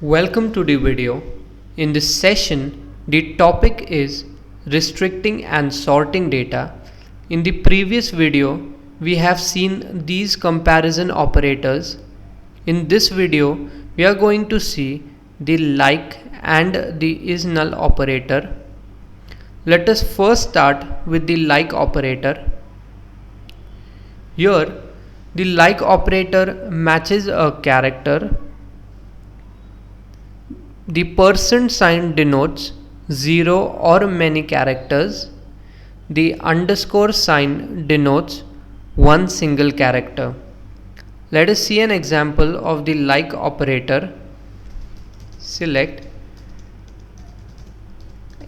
Welcome to the video. In this session, the topic is restricting and sorting data. In the previous video, we have seen these comparison operators. In this video, we are going to see the like and the is null operator. Let us first start with the like operator. Here, the like operator matches a character. The percent sign denotes 0 or many characters. The underscore sign denotes one single character. Let us see an example of the like operator. Select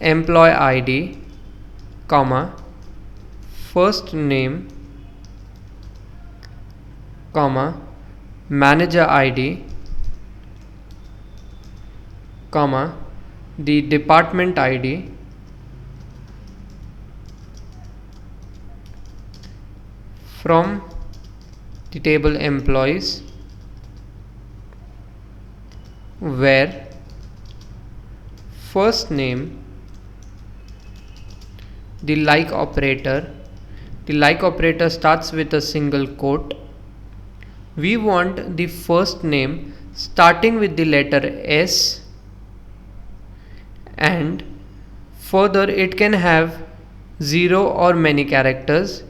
employee ID, comma, first name, comma, manager ID, comma, the department ID, from the table employees, where first name, the like operator starts with a single quote. We want the first name starting with the letter S, and further it can have 0 or many characters.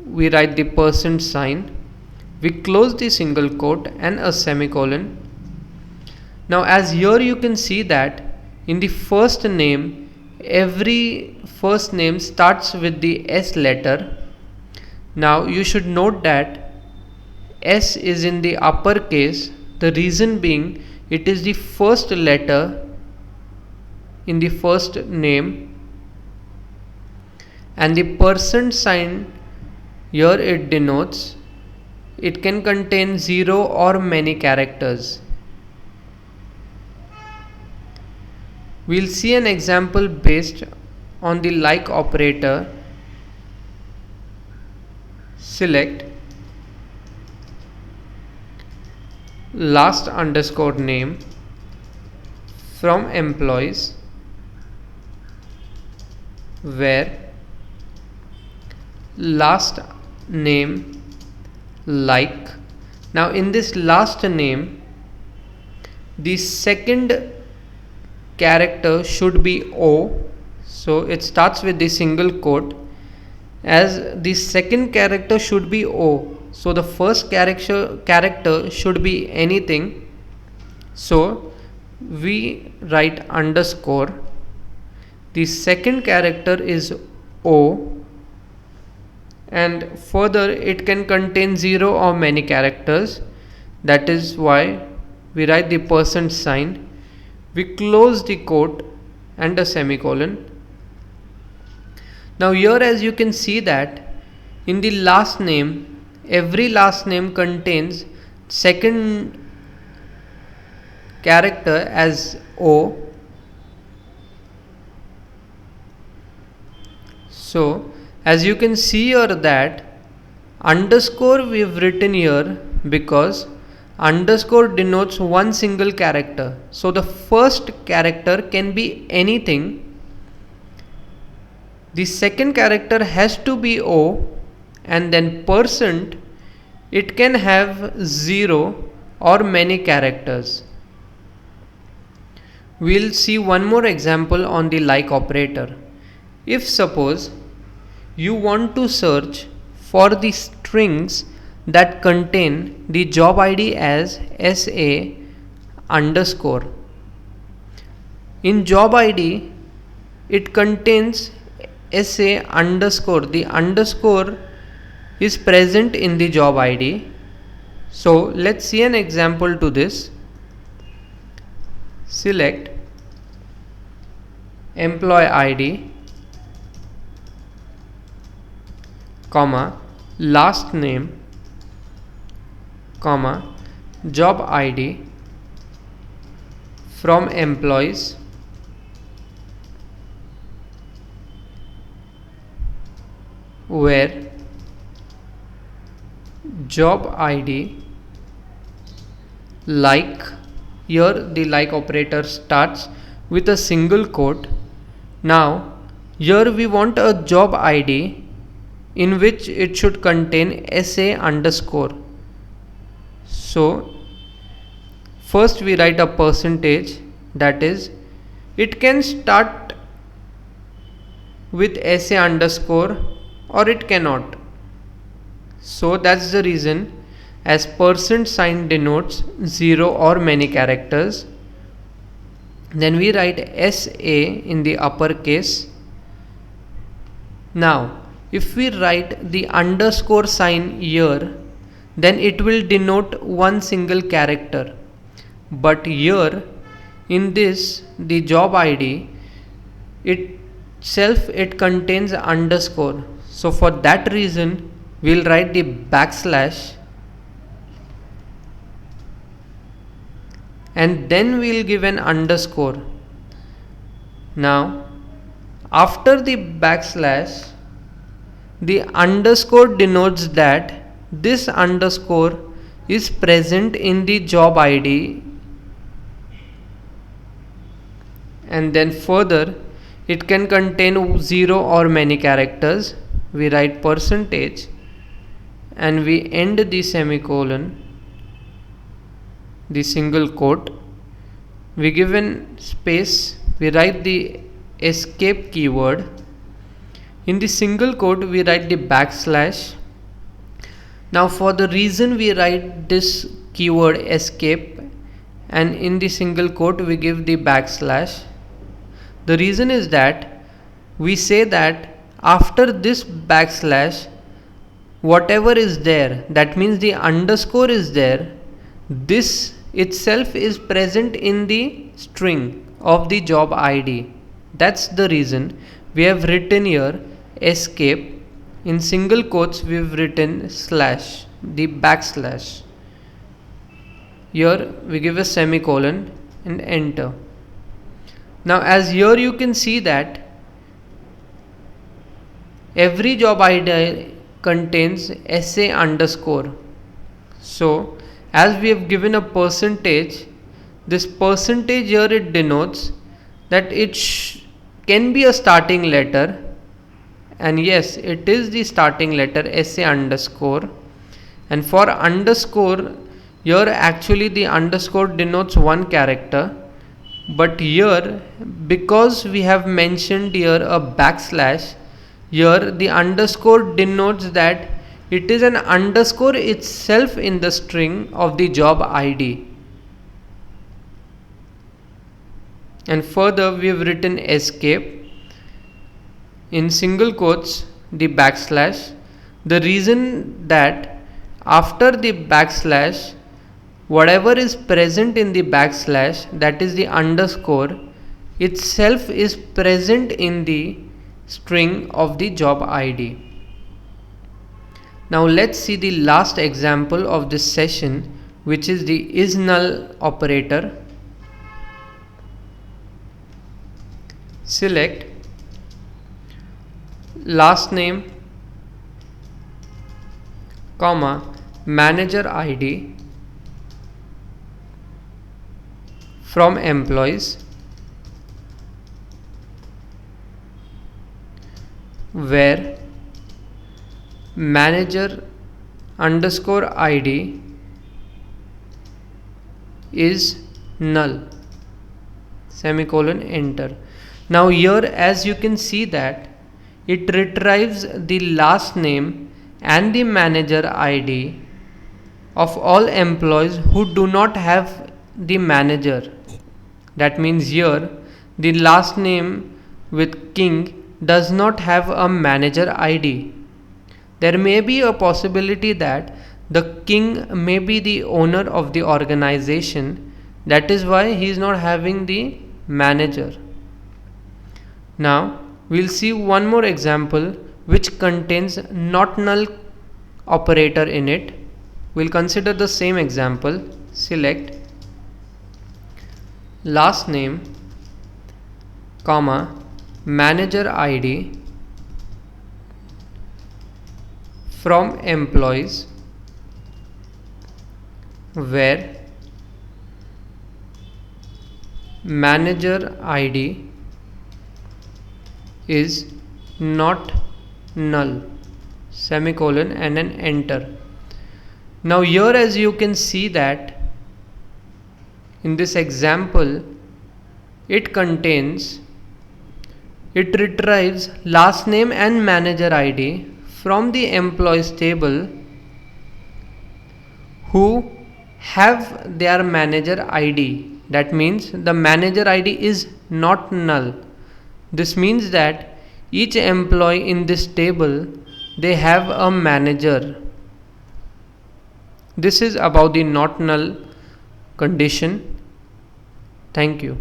We write the percent sign, we close the single quote and a semicolon. Now as here you can see that in the first name, every first name starts with the S letter. Now you should note that S is in the uppercase, the reason being it is the first letter in the first name, and the percent sign here it denotes it can contain 0 or many characters. We'll see an example based on the like operator. Select last underscore name from employees, where last name like. Now in this last name, the second character should be O, so it starts with the single quote. As the second character should be O, so the first character should be anything, so we write underscore. The second character is O, and further it can contain 0 or many characters. That is why we write the percent sign, we close the quote and a semicolon. Now here as you can see that in the last name, every last name contains second character as O. So as you can see here that underscore we have written here because underscore denotes one single character. So the first character can be anything. The second character has to be O, and then percent it can have 0 or many characters. We'll see one more example on the like operator. If suppose you want to search for the strings that contain the job ID as SA underscore. In job ID, it contains SA underscore. The underscore is present in the job ID. So let's see an example to this. Select employee ID, comma, last name, comma, job ID from employees, where job ID like Here the like operator starts with a single quote. Now here we want a job ID in which it should contain SA underscore. So first we write a percentage, that is, it can start with SA underscore or it cannot. So that's the reason, as percent sign denotes 0 or many characters, then we write SA in the uppercase. Now if we write the underscore sign here, then it will denote one single character. But here in this, the job ID itself, it contains underscore. So for that reason we'll write the backslash and then we'll give an underscore. Now after the backslash, the underscore denotes that this underscore is present in the job ID, and then further it can contain 0 or many characters. We write percentage and we end the semicolon, the single quote, we give an space, we write the escape keyword. In the single quote we write the backslash. Now for the reason we write this keyword escape and in the single quote we give the backslash, the reason is that we say that after this backslash, whatever is there, that means the underscore is there, this itself is present in the string of the job ID. That's the reason we have written here escape. In single quotes we've written slash, the backslash. Here we give a semicolon and enter. Now as here you can see that every job ID contains SA underscore. So as we have given a percentage, this percentage here it denotes that it can be a starting letter, and yes, it is the starting letter SA underscore. And for underscore, here actually the underscore denotes one character, but here because we have mentioned here a backslash, here the underscore denotes that it is an underscore itself in the string of the job ID. And further we have written escape, in single quotes the backslash. The reason that after the backslash, whatever is present in the backslash, that is the underscore, itself is present in the string of the job ID. Now let's see the last example of this session, which is the is null operator. Select last name, comma, manager ID from employees, where manager underscore ID is null, semicolon, enter. Now here as you can see that it retrieves the last name and the manager ID of all employees who do not have the manager. That means here the last name with King does not have a manager ID. There may be a possibility that the King may be the owner of the organization, that is why he is not having the manager. Now we'll see one more example which contains not null operator in it. We'll consider the same example. Select last name, comma, manager ID from employees, where manager id is not null, semicolon, and then enter. Now here, as you can see that in this example, it retrieves last name and manager id from the employees table who have their manager id. That means the manager id is not null. This means that each employee in this table, they have a manager. This is about the not null condition. Thank you.